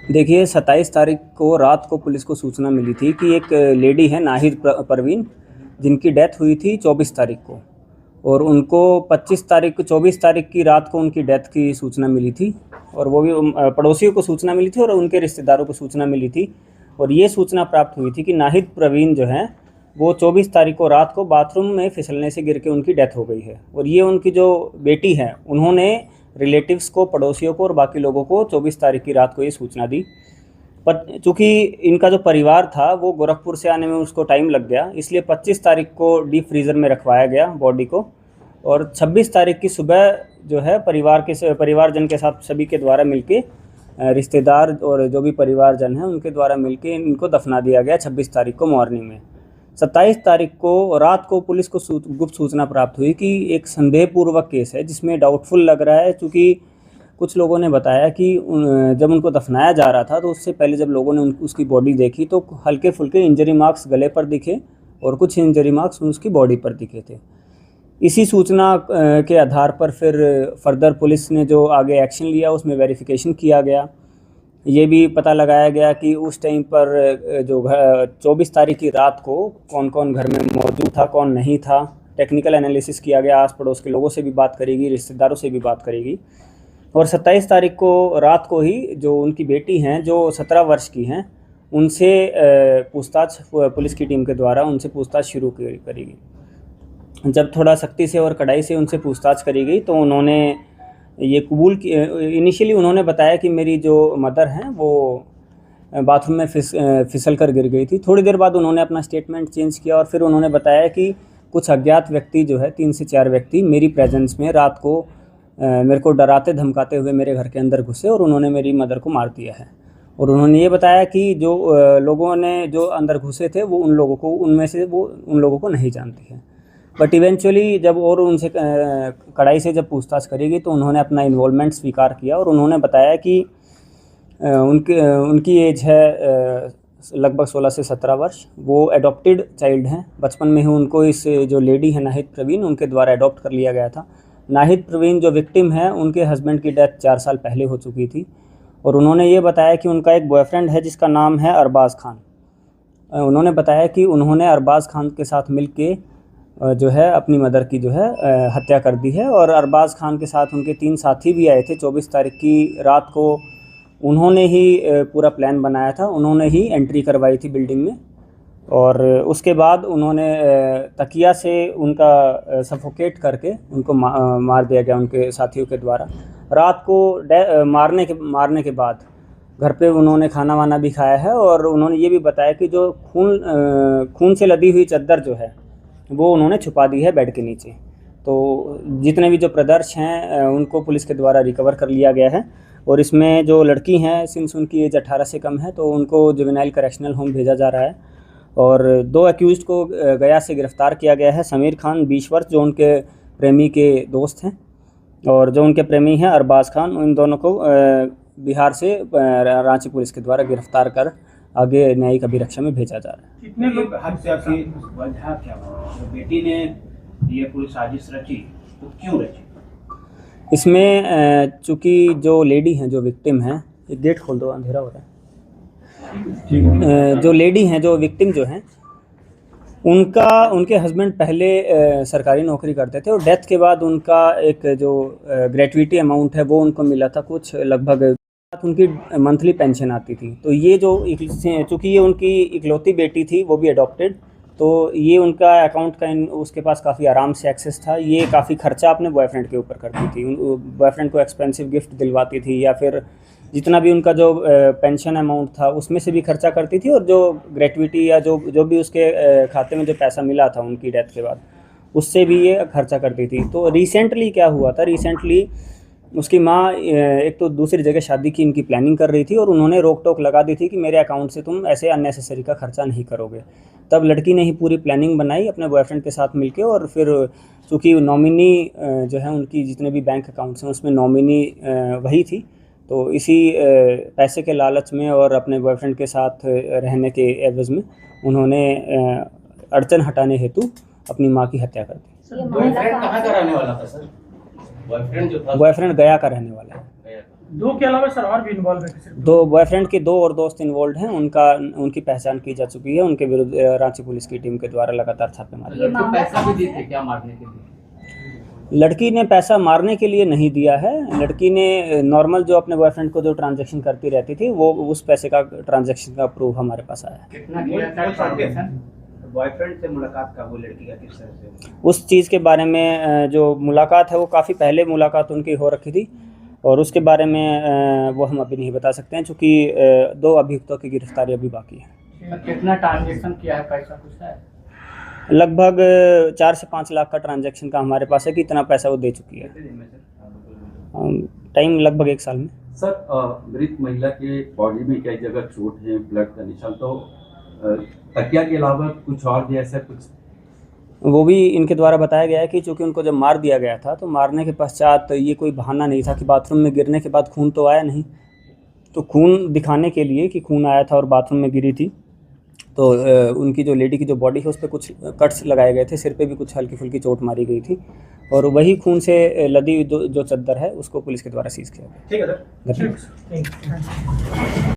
देखिए 27 तारीख को रात को पुलिस को सूचना मिली थी कि एक लेडी है नाहिद परवीन, जिनकी डेथ हुई थी 24 तारीख को, और उनको 24 तारीख की रात को उनकी डेथ की सूचना मिली थी। और वो भी पड़ोसियों को सूचना मिली थी और उनके रिश्तेदारों को सूचना मिली थी। और ये सूचना प्राप्त हुई थी कि नाहिद प्रवीण जो है वो 24 तारीख को रात को बाथरूम में फिसलने से गिर के उनकी डेथ हो गई है। और ये उनकी जो बेटी है, उन्होंने रिलेटिव्स को, पड़ोसियों को और बाकी लोगों को 24 तारीख की रात को ये सूचना दी। पर चूँकि इनका जो परिवार था वो गोरखपुर से आने में उसको टाइम लग गया, इसलिए 25 तारीख को डीप फ्रीज़र में रखवाया गया बॉडी को। और 26 तारीख की सुबह जो है परिवारजन के साथ सभी के द्वारा मिलके, रिश्तेदार और जो भी परिवारजन हैं उनके द्वारा मिलके इनको दफना दिया गया 26 तारीख को मॉर्निंग में। 27 तारीख को रात को पुलिस को गुप्त सूचना प्राप्त हुई कि एक संदेहपूर्वक केस है जिसमें डाउटफुल लग रहा है, क्योंकि कुछ लोगों ने बताया कि जब उनको दफनाया जा रहा था तो उससे पहले जब लोगों ने उसकी बॉडी देखी तो हल्के फुल्के इंजरी मार्क्स गले पर दिखे और कुछ इंजरी मार्क्स उसकी बॉडी पर दिखे थे। इसी सूचना के आधार पर फिर फर्दर पुलिस ने जो आगे एक्शन लिया उसमें वेरिफिकेशन किया गया। ये भी पता लगाया गया कि उस टाइम पर जो 24 तारीख की रात को कौन कौन घर में मौजूद था, कौन नहीं था। टेक्निकल एनालिसिस किया गया, आस पड़ोस के लोगों से भी बात करेगी, रिश्तेदारों से भी बात करेगी। और 27 तारीख को रात को ही जो उनकी बेटी हैं जो 17 वर्ष की हैं, उनसे पूछताछ पुलिस की टीम के द्वारा उनसे पूछताछ शुरू करेगी। जब थोड़ा सख्ती से और कड़ाई से उनसे पूछताछ करी गई तो उन्होंने ये कबूल किया। इनिशियली उन्होंने बताया कि मेरी जो मदर हैं वो बाथरूम में फिसल कर गिर गई थी। थोड़ी देर बाद उन्होंने अपना स्टेटमेंट चेंज किया और फिर उन्होंने बताया कि कुछ अज्ञात व्यक्ति जो है 3 से 4 व्यक्ति मेरी प्रेजेंस में रात को मेरे को डराते धमकाते हुए मेरे घर के अंदर घुसे और उन्होंने मेरी मदर को मार दिया है। और उन्होंने ये बताया कि जो लोगों ने जो अंदर घुसे थे वो उनमें से उन लोगों को नहीं जानती है। बट इवेंचुअली जब और उनसे कड़ाई से जब पूछताछ करेगी तो उन्होंने अपना इन्वॉल्वमेंट स्वीकार किया और उन्होंने बताया कि उनकी एज है लगभग 16 से 17 वर्ष। वो एडॉप्टेड चाइल्ड हैं। बचपन में ही उनको इस जो लेडी है नाहिद प्रवीण, उनके द्वारा एडॉप्ट कर लिया गया था। नाहिद प्रवीण जो विक्टिम है, उनके हस्बैंड की डेथ 4 साल पहले हो चुकी थी। और उन्होंने ये बताया कि उनका एक बॉयफ्रेंड है जिसका नाम है अरबाज़ खान। उन्होंने बताया कि उन्होंने अरबाज़ खान के साथ मिलके जो है अपनी मदर की जो है हत्या कर दी है। और अरबाज़ खान के साथ उनके 3 साथी भी आए थे। 24 तारीख की रात को उन्होंने ही पूरा प्लान बनाया था, उन्होंने ही एंट्री करवाई थी बिल्डिंग में। और उसके बाद उन्होंने तकिया से उनका सफोकेट करके उनको मार दिया गया उनके साथियों के द्वारा। रात को मारने के बाद घर पे उन्होंने खाना वाना भी खाया है। और उन्होंने ये भी बताया कि जो खून से लदी हुई चद्दर जो है वो उन्होंने छुपा दी है बेड के नीचे। तो जितने भी जो प्रदर्श हैं उनको पुलिस के द्वारा रिकवर कर लिया गया है। और इसमें जो लड़की हैं, सिंस उनकी एज 18 से कम है, तो उनको जुवेनाइल करेक्शनल होम भेजा जा रहा है। और 2 अक्यूज़्ड को गया से गिरफ़्तार किया गया है। समीर खान 20 वर्ष जो उनके प्रेमी के दोस्त हैं, और जो उनके प्रेमी हैं अरबाज़ खान, इन दोनों को बिहार से रांची पुलिस के द्वारा गिरफ़्तार कर आगे न्यायिक अभिरक्षा में भेजा जा रहा है। कितने लोग हत्या की वजह क्या है? बेटी ने ये पूरी साजिश रची तो क्यों रची? इसमें चूँकि जो लेडी हैं, जो विक्टिम हैं, एक गेट खोल दो, अंधेरा हो रहा है। जो लेडी हैं, जो विक्टिम जो हैं, उनके हस्बैंड पहले सरकारी नौकरी करते थे और डेथ के बाद उनका एक जो ग्रेट्युटी अमाउंट है वो उनको मिला था, कुछ लगभग उनकी मंथली पेंशन आती थी। तो ये जो चूँकि ये उनकी इकलौती बेटी थी, वो भी अडॉप्टेड, तो ये उनका अकाउंट का उसके पास काफ़ी आराम से एक्सेस था। ये काफ़ी खर्चा अपने बॉयफ्रेंड के ऊपर करती थी। बॉयफ्रेंड को एक्सपेंसिव गिफ्ट दिलवाती थी, या फिर जितना भी उनका जो पेंशन अमाउंट था उसमें से भी खर्चा करती थी। और जो ग्रेट्युटी या जो भी उसके खाते में जो पैसा मिला था उनकी डेथ के बाद, उससे भी ये खर्चा करती थी। तो रिसेंटली क्या हुआ था, रिसेंटली उसकी माँ एक तो दूसरी जगह शादी की इनकी प्लानिंग कर रही थी और उन्होंने रोक टोक लगा दी थी कि मेरे अकाउंट से तुम ऐसे अननेसेसरी का खर्चा नहीं करोगे। तब लड़की ने ही पूरी प्लानिंग बनाई अपने बॉयफ्रेंड के साथ मिलके। और फिर चूँकि नॉमिनी जो है उनकी जितने भी बैंक अकाउंट्स हैं उसमें नॉमिनी वही थी, तो इसी पैसे के लालच में और अपने बॉयफ्रेंड के साथ रहने के एवज़ में उन्होंने अड़चन हटाने हेतु अपनी माँ की हत्या कर दी। बॉयफ्रेंड कहाँ का रहने वाला था सर? बॉयफ्रेंड जो था, बॉयफ्रेंड गया का रहने वाला है। दो के अलावा सर और भी इन्वॉल्व है कि सिर्फ दो बॉयफ्रेंड के 2 और दोस्त इन्वॉल्व हैं। उनकी पहचान की जा चुकी है। उनके विरुद्ध रांची पुलिस की टीम के द्वारा लगातार छापेमारी। लड़के पैसा भी दिए थे क्या मारने के लिए? लड़की ने पैसा मारने के लिए नहीं दिया है। लड़की ने नॉर्मल जो अपने बॉयफ्रेंड को जो ट्रांजैक्शन करती रहती थी वो उस पैसे का ट्रांजैक्शन का प्रूफ हमारे पास आया है। कितना किया था ट्रांजैक्शन? बॉयफ्रेंड से मुलाकात का वो लड़की का किस तरह से? उस चीज़ के बारे में जो मुलाकात है वो काफ़ी पहले मुलाकात उनकी हो रखी थी और उसके बारे में वो हम अभी नहीं बता सकते हैं क्योंकि 2 अभियुक्तों की गिरफ्तारी अभी बाकी है। कितना ट्रांजैक्शन किया है, पैसा कुछ है? लगभग 4 से 5 लाख का ट्रांजैक्शन का हमारे पास है कि इतना पैसा वो दे चुकी है। टाइम लगभग 1 साल में। सर, मृत महिला के बॉडी में कई जगह चोट है, ब्लड का निशान, तो तकिया के अलावा कुछ और भी ऐसा कुछ? वो भी इनके द्वारा बताया गया है कि चूँकि उनको जब मार दिया गया था तो मारने के पश्चात ये कोई बहाना नहीं था कि बाथरूम में गिरने के बाद खून तो आया नहीं, तो खून दिखाने के लिए कि खून आया था और बाथरूम में गिरी थी तो उनकी जो लेडी की जो बॉडी है उस पर कुछ कट्स लगाए गए थे, सिर पे भी कुछ हल्की फुल्की चोट मारी गई थी और वही खून से लदी जो चद्दर है उसको पुलिस के द्वारा सीज किया गया। ठीक है सर। धन्यवाद। ठीक है।